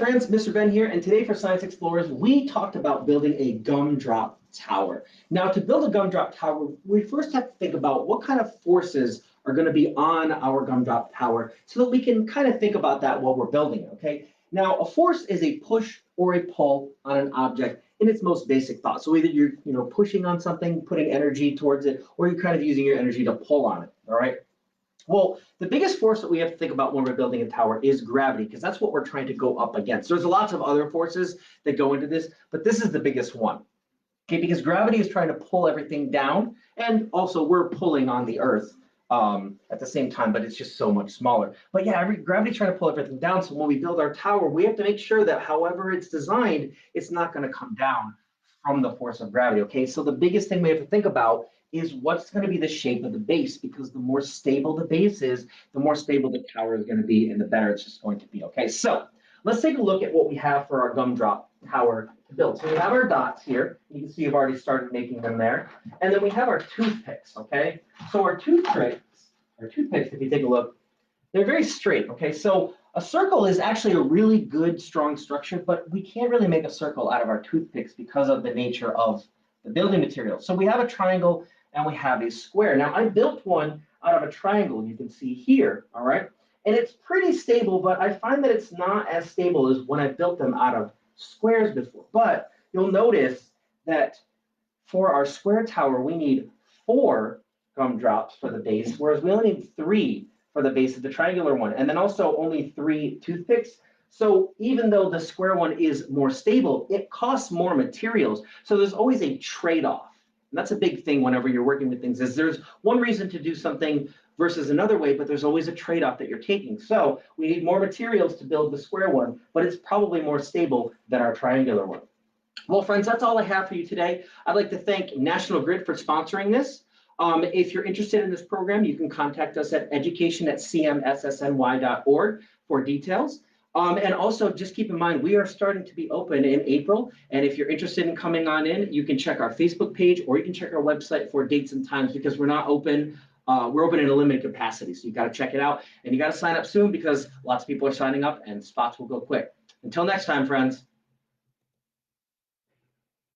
friends, Mr. Ben here, and today for Science Explorers, we talked about building a gumdrop tower. Now, to build a gumdrop tower, we first have to think about what kind of forces are going to be on our gumdrop tower so that we can kind of think about that while we're building it, okay? Now, a force is a push or a pull on an object in its most basic thought. So either you're, pushing on something, putting energy towards it, or you're kind of using your energy to pull on it, all right? Well, the biggest force that we have to think about when we're building a tower is gravity, because that's what we're trying to go up against. There's lots of other forces that go into this, but this is the biggest one. Okay, because gravity is trying to pull everything down, and also we're pulling on the Earth at the same time, but it's just so much smaller. But yeah, gravity's trying to pull everything down. So when we build our tower, we have to make sure that however it's designed, it's not going to come down from the force of gravity. Okay, so the biggest thing we have to think about is what's going to be the shape of the base, because the more stable the base is, the more stable the tower is going to be, and the better it's just going to be. Okay, so let's take a look at what we have for our gumdrop tower to build. So we have our dots here. You can see I've already started making them there. And then we have our toothpicks, okay? So our toothpicks, if you take a look, they're very straight, okay? So a circle is actually a really good, strong structure, but we can't really make a circle out of our toothpicks because of the nature of the building material. So we have a triangle and we have a square. Now, I built one out of a triangle, you can see here, all right? And it's pretty stable, but I find that it's not as stable as when I built them out of squares before. But you'll notice that for our square tower, we need 4 gumdrops for the base, whereas we only need 3 for the base of the triangular one, and then also only 3 toothpicks. So even though the square one is more stable, it costs more materials. So there's always a trade-off. And that's a big thing whenever you're working with things, is there's one reason to do something versus another way, but there's always a trade-off that you're taking. So we need more materials to build the square one, but it's probably more stable than our triangular one. Well, friends, that's all I have for you today. I'd like to thank National Grid for sponsoring this. If you're interested in this program, you can contact us at education@cmssny.org for details. And also just keep in mind, we are starting to be open in April. And if you're interested in coming on in, you can check our Facebook page or you can check our website for dates and times, because we're not open. We're open in a limited capacity. So you got to check it out, and you got to sign up soon because lots of people are signing up and spots will go quick. Until next time, friends.